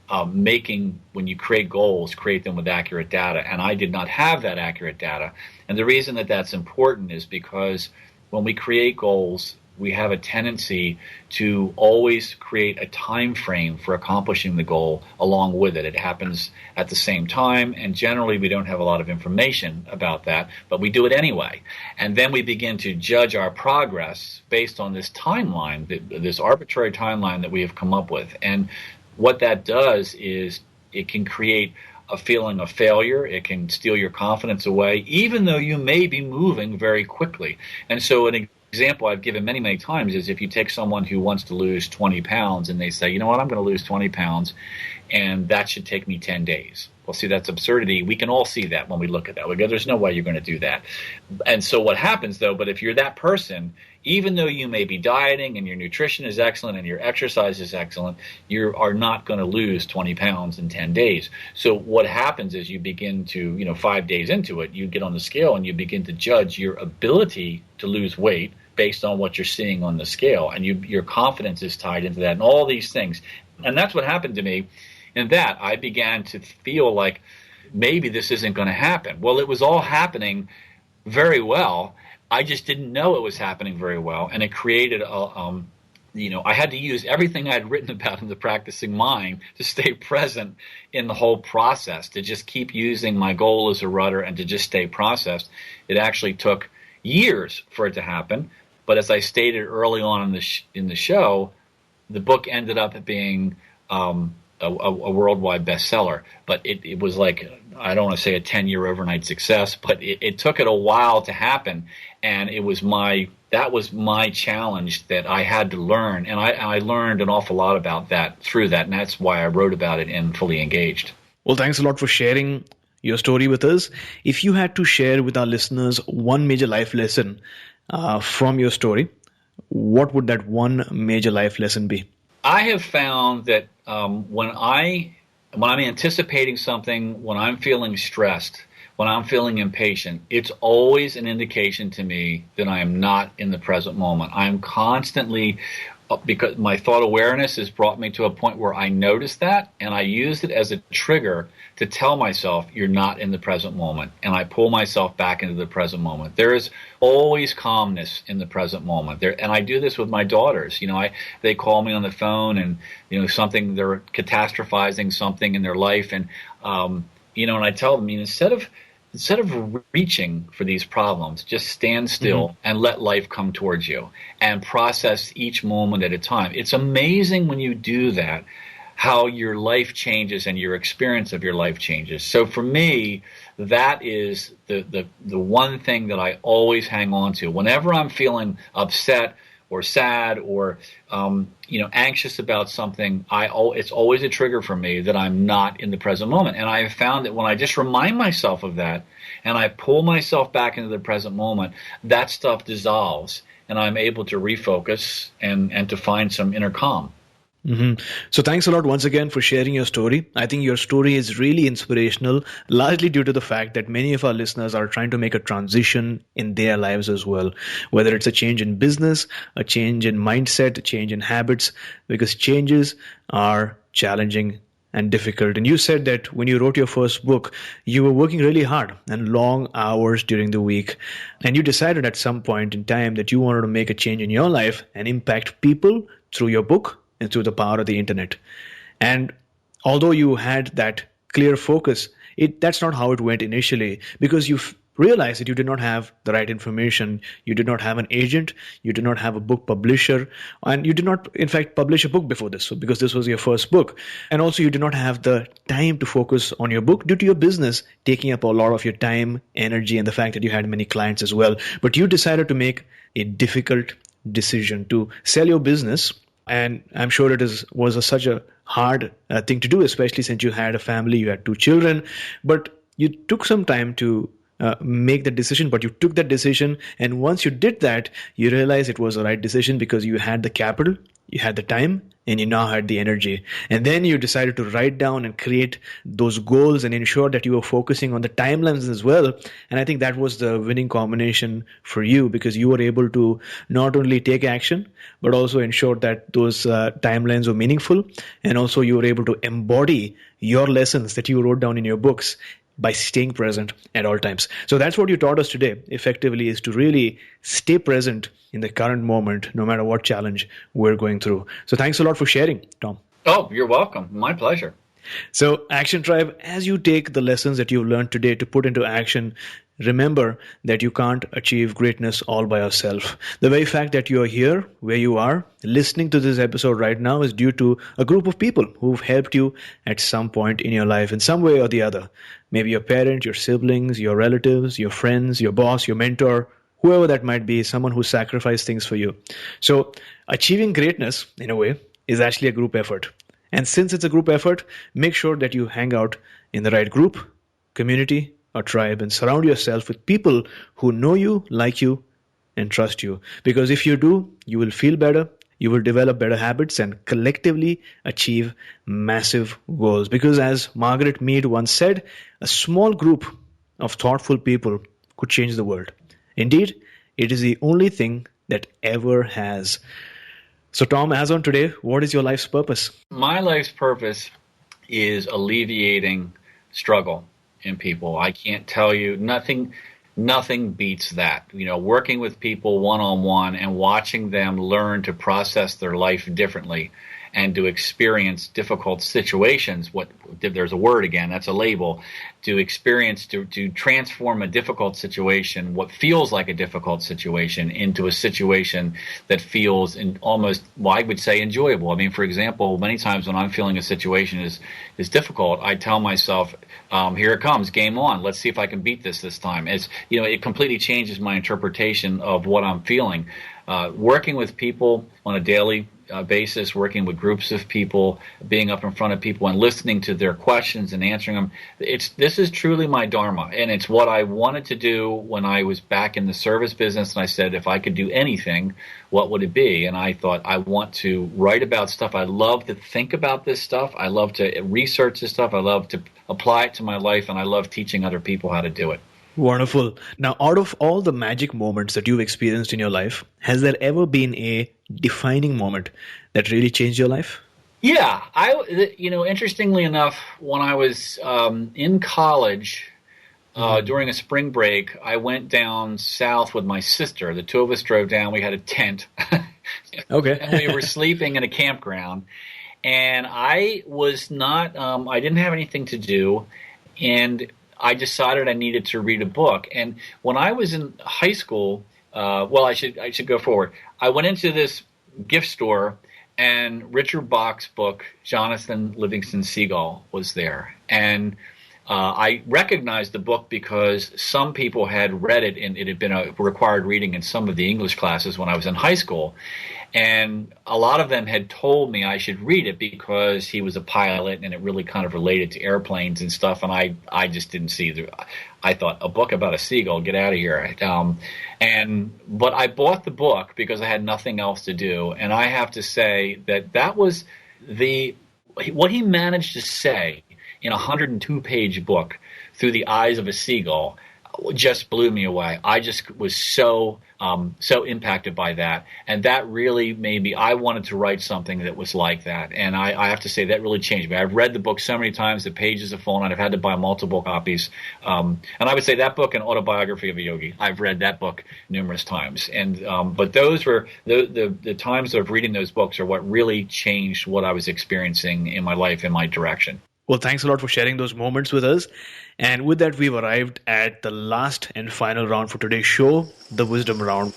when you create goals, create them with accurate data. And I did not have that accurate data. And the reason that that's important is because when we create goals, we have a tendency to always create a time frame for accomplishing the goal along with it. It happens at the same time, and generally we don't have a lot of information about that, but we do it anyway. And then we begin to judge our progress based on this timeline, this arbitrary timeline that we have come up with. And what that does is it can create a feeling of failure. It can steal your confidence away, even though you may be moving very quickly. And so an example I've given many, many times is if you take someone who wants to lose 20 pounds and they say, you know what, I'm going to lose 20 pounds. and that should take me 10 days. Well, see, that's absurdity. We can all see that when we look at that. We go, there's no way you're going to do that. And so what happens, though, but if you're that person, even though you may be dieting and your nutrition is excellent and your exercise is excellent, you are not going to lose 20 pounds in 10 days. So what happens is you begin to, 5 days into it, you get on the scale and you begin to judge your ability to lose weight based on what you're seeing on the scale. And your confidence is tied into that and all these things. And that's what happened to me. In that, I began to feel like maybe this isn't going to happen. Well, it was all happening very well. I just didn't know it was happening very well, and it created I had to use everything I'd written about in the Practicing Mind to stay present in the whole process, to just keep using my goal as a rudder and to just stay processed. It actually took years for it to happen, but as I stated early on in the show, the book ended up being a worldwide bestseller, but it was like, I don't want to say a 10-year overnight success, but it took it a while to happen, and that was my challenge that I had to learn, and I learned an awful lot about that through that, and that's why I wrote about it in Fully Engaged. Well, thanks a lot for sharing your story with us. If you had to share with our listeners one major life lesson from your story, what would that one major life lesson be? I have found that when I'm anticipating something, when I'm feeling stressed, when I'm feeling impatient, it's always an indication to me that I am not in the present moment. I'm constantly, because my thought awareness has brought me to a point where I notice that, and I use it as a trigger to tell myself you're not in the present moment, and I pull myself back into the present moment. There is always calmness in the present moment. And I do this with my daughters. They call me on the phone, and they're catastrophizing something in their life, and and I tell them, instead of reaching for these problems, just stand still and let life come towards you and process each moment at a time. It's amazing when you do that, how your life changes and your experience of your life changes. So for me, that is the one thing that I always hang on to. Whenever I'm feeling upset or sad or anxious about something, it's always a trigger for me that I'm not in the present moment. And I have found that when I just remind myself of that and I pull myself back into the present moment, that stuff dissolves and I'm able to refocus and to find some inner calm. So thanks a lot once again for sharing your story. I think your story is really inspirational, largely due to the fact that many of our listeners are trying to make a transition in their lives as well, whether it's a change in business, a change in mindset, a change in habits, because changes are challenging and difficult. And you said that when you wrote your first book, you were working really hard and long hours during the week. And you decided at some point in time that you wanted to make a change in your life and impact people through your book and through the power of the internet. And although you had that clear focus, that's not how it went initially, because you realized that you did not have the right information. You did not have an agent. You did not have a book publisher. And you did not, in fact, publish a book before this, because this was your first book. And also you did not have the time to focus on your book due to your business taking up a lot of your time, energy, and the fact that you had many clients as well. But you decided to make a difficult decision to sell your business. And I'm sure it was such a hard thing to do, especially since you had a family, you had 2 children. But you took some time to make the decision, but you took that decision. And once you did that, you realized it was the right decision because you had the capital, you had the time, and you now had the energy. And then you decided to write down and create those goals and ensure that you were focusing on the timelines as well. And I think that was the winning combination for you, because you were able to not only take action, but also ensure that those timelines were meaningful. And also you were able to embody your lessons that you wrote down in your books by staying present at all times. So that's what you taught us today, effectively, is to really stay present in the current moment, no matter what challenge we're going through. So thanks a lot for sharing, Tom. Oh, you're welcome. My pleasure. So Action Tribe, as you take the lessons that you've learned today to put into action, remember that you can't achieve greatness all by yourself. The very fact that you're here, where you are, listening to this episode right now is due to a group of people who've helped you at some point in your life in some way or the other. Maybe your parents, your siblings, your relatives, your friends, your boss, your mentor, whoever that might be, someone who sacrificed things for you. So achieving greatness, in a way, is actually a group effort. And since it's a group effort, make sure that you hang out in the right group, community, or tribe and surround yourself with people who know you, like you, and trust you. Because if you do, you will feel better, you will develop better habits, and collectively achieve massive goals. Because as Margaret Mead once said, a small group of thoughtful people could change the world. Indeed, it is the only thing that ever has. So, Tom, as on today, what is your life's purpose? My life's purpose is alleviating struggle in people. I can't tell you, nothing beats that. Working with people one-on-one and watching them learn to process their life differently and to experience difficult situations. There's a word again, that's a label. To transform a difficult situation, what feels like a difficult situation, into a situation that feels almost, I would say, enjoyable. I mean, for example, many times when I'm feeling a situation is difficult, I tell myself, here it comes, game on. Let's see if I can beat this time. It completely changes my interpretation of what I'm feeling. Working with people on a daily basis, working with groups of people, being up in front of people and listening to their questions and answering them. This is truly my dharma, and it's what I wanted to do when I was back in the service business. And I said, if I could do anything, what would it be? And I thought, I want to write about stuff. I love to think about this stuff. I love to research this stuff. I love to apply it to my life, and I love teaching other people how to do it. Wonderful. Now, out of all the magic moments that you've experienced in your life, has there ever been a defining moment that really changed your life? Yeah. Interestingly enough, when I was in college, during a spring break, I went down south with my sister. The two of us drove down. We had a tent. Okay. And we were sleeping in a campground. And I was not, I didn't have anything to do. And I decided I needed to read a book. And when I was in high school, I should go forward. I went into this gift store, and Richard Bach's book, Jonathan Livingston Seagull, was there. And I recognized the book because some people had read it, and it had been a required reading in some of the English classes when I was in high school. And a lot of them had told me I should read it because he was a pilot and it really kind of related to airplanes and stuff. And I just didn't see I thought, a book about a seagull, get out of here. But I bought the book because I had nothing else to do. And I have to say that was what he managed to say in a 102-page book through the eyes of a seagull just blew me away. I just was so impacted by that, and that really made me. I wanted to write something that was like that, and I have to say that really changed me. I've read the book so many times; the pages have fallen out. I've had to buy multiple copies, and I would say that book and Autobiography of a Yogi. I've read that book numerous times, and but those were the times of reading those books are what really changed what I was experiencing in my life and my direction. Well, thanks a lot for sharing those moments with us. And with that, we've arrived at the last and final round for today's show, the Wisdom Round,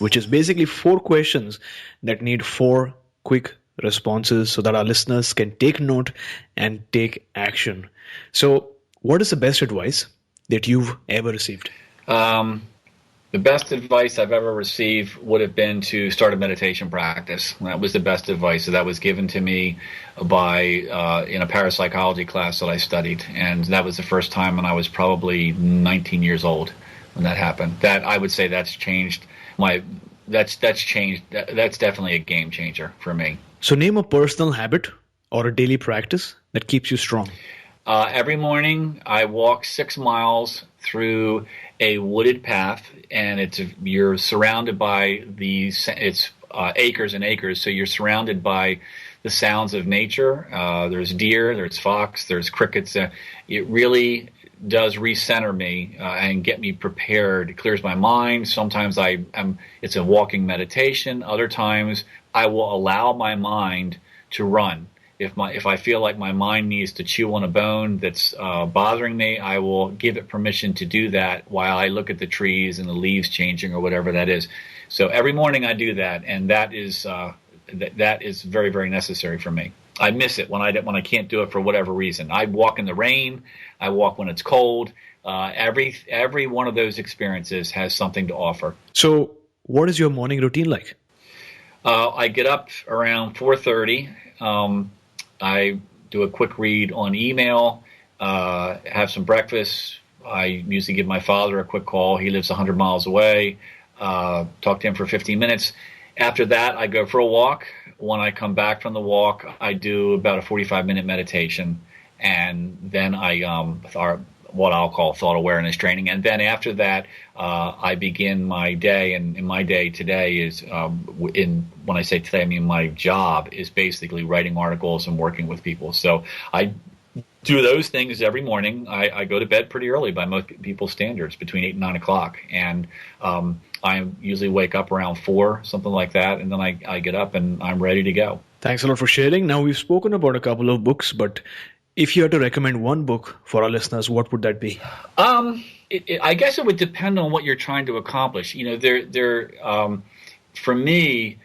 which is basically 4 questions that need 4 quick responses so that our listeners can take note and take action. So, what is the best advice that you've ever received? The best advice I've ever received would have been to start a meditation practice. That was the best advice. So that was given to me by in a parapsychology class that I studied, and that was the first time when I was probably 19 years old when that happened. That I would say that's changed that's changed. That's definitely a game changer for me. So name a personal habit or a daily practice that keeps you strong. Every morning I walk 6 miles through a wooded path, and you're surrounded by acres and acres, so you're surrounded by the sounds of nature. There's deer, there's fox, there's crickets. It really does recenter me and get me prepared. It clears my mind. Sometimes it's a walking meditation. Other times I will allow my mind to run. If I feel like my mind needs to chew on a bone that's bothering me, I will give it permission to do that while I look at the trees and the leaves changing or whatever that is. So every morning I do that, and that is very, very necessary for me. I miss it when I can't do it for whatever reason. I walk in the rain. I walk when it's cold. Every one of those experiences has something to offer. So what is your morning routine like? I get up around 4:30. I do a quick read on email, have some breakfast. I usually give my father a quick call. He lives 100 miles away. Talk to him for 15 minutes. After that, I go for a walk. When I come back from the walk, I do about a 45-minute meditation, and then I what I'll call thought awareness training. And then after that, I begin my day. And my day today is, when I say today, I mean my job is basically writing articles and working with people. So I do those things every morning. I go to bed pretty early by most people's standards, between 8 and 9 o'clock. And I usually wake up around 4, something like that. And then I get up and I'm ready to go. Thanks a lot for sharing. Now, we've spoken about a couple of books, but if you had to recommend one book for our listeners, what would that be? I guess it would depend on what you're trying to accomplish. You know, for me,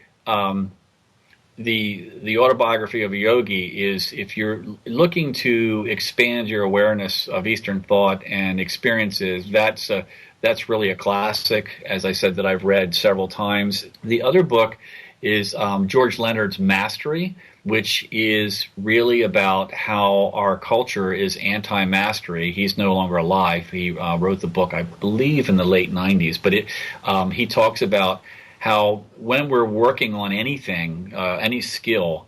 the autobiography of a yogi is, if you're looking to expand your awareness of Eastern thought and experiences, that's really a classic, as I said, that I've read several times. The other book is George Leonard's Mastery, which is really about how our culture is anti-mastery. He's no longer alive. He wrote the book, I believe, in the late 90s. But he talks about how when we're working on anything, any skill,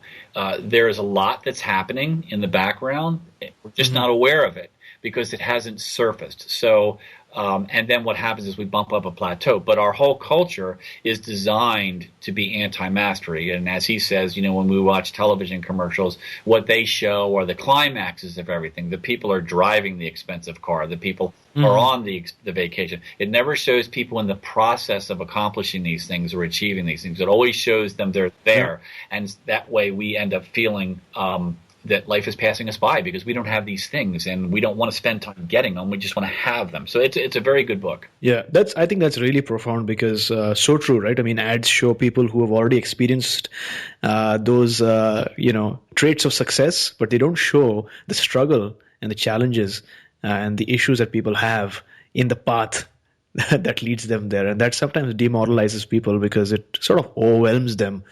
there is a lot that's happening in the background. We're just not aware of it because it hasn't surfaced. So, and then what happens is we bump up a plateau. But our whole culture is designed to be anti-mastery. And as he says, you know, when we watch television commercials, what they show are the climaxes of everything. The people are driving the expensive car. The people are on the vacation. It never shows people in the process of accomplishing these things or achieving these things. It always shows them they're there. And that way we end up feeling that life is passing us by because we don't have these things and we don't want to spend time getting them. We just want to have them. So it's a very good book. Yeah, I think that's really profound because so true, right? I mean, ads show people who have already experienced those, traits of success, but they don't show the struggle and the challenges and the issues that people have in the path that leads them there. And that sometimes demoralizes people because it sort of overwhelms them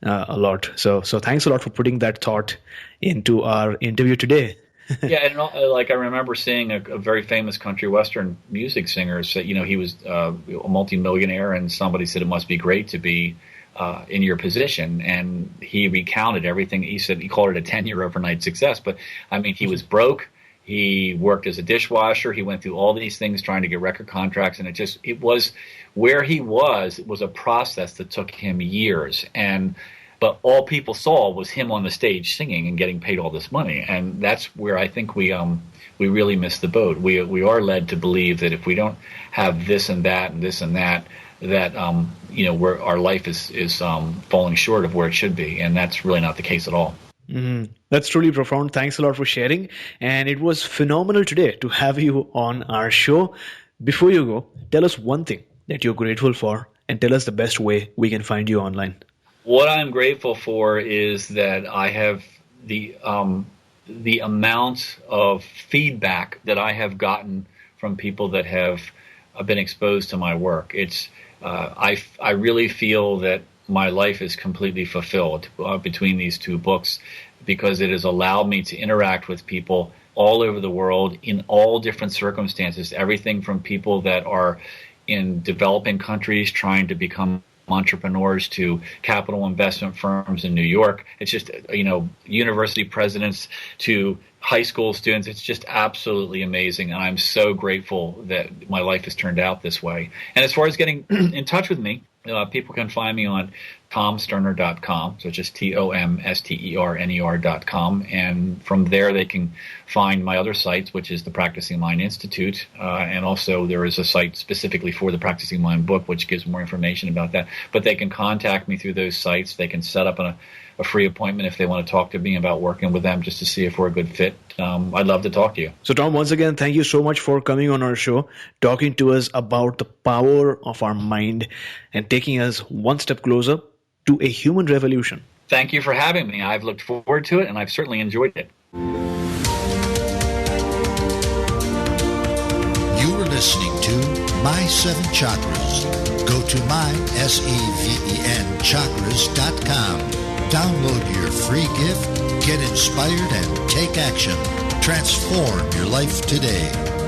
a lot. So thanks a lot for putting that thought into our interview today. Yeah, and like I remember seeing a very famous country western music singer say, you know, he was a multimillionaire, and somebody said it must be great to be in your position, and he recounted everything. He said he called it a 10-year overnight success, but I mean, he was broke. He worked as a dishwasher. He went through all these things trying to get record contracts, and it was where he was. It was a process that took him years, but all people saw was him on the stage singing and getting paid all this money, and that's where I think we really missed the boat. We are led to believe that if we don't have this and that and this and that, where our life is falling short of where it should be, and that's really not the case at all. Mm-hmm. That's truly profound. Thanks a lot for sharing. And it was phenomenal today to have you on our show. Before you go, tell us one thing that you're grateful for and tell us the best way we can find you online. What I'm grateful for is that I have the amount of feedback that I have gotten from people that have been exposed to my work. I really feel that my life is completely fulfilled between these two books, because it has allowed me to interact with people all over the world in all different circumstances, everything from people that are in developing countries trying to become entrepreneurs to capital investment firms in New York. It's just, university presidents to high school students. It's just absolutely amazing. And I'm so grateful that my life has turned out this way. And as far as getting in touch with me, people can find me on tomsterner.com, so just TOMSTERNER.com, and from there they can find my other sites, which is the Practicing Mind Institute, and also there is a site specifically for the Practicing Mind book, which gives more information about that. But they can contact me through those sites. They can set up a free appointment if they want to talk to me about working with them, just to see if we're a good fit. I'd love to talk to you. So Tom, once again, thank you so much for coming on our show, talking to us about the power of our mind and taking us one step closer to a human revolution. Thank you for having me. I've looked forward to it, and I've certainly enjoyed it. You were listening to My 7 Chakras, Go to mysevenchakras.com. Download your free gift, get inspired, and take action. Transform your life today.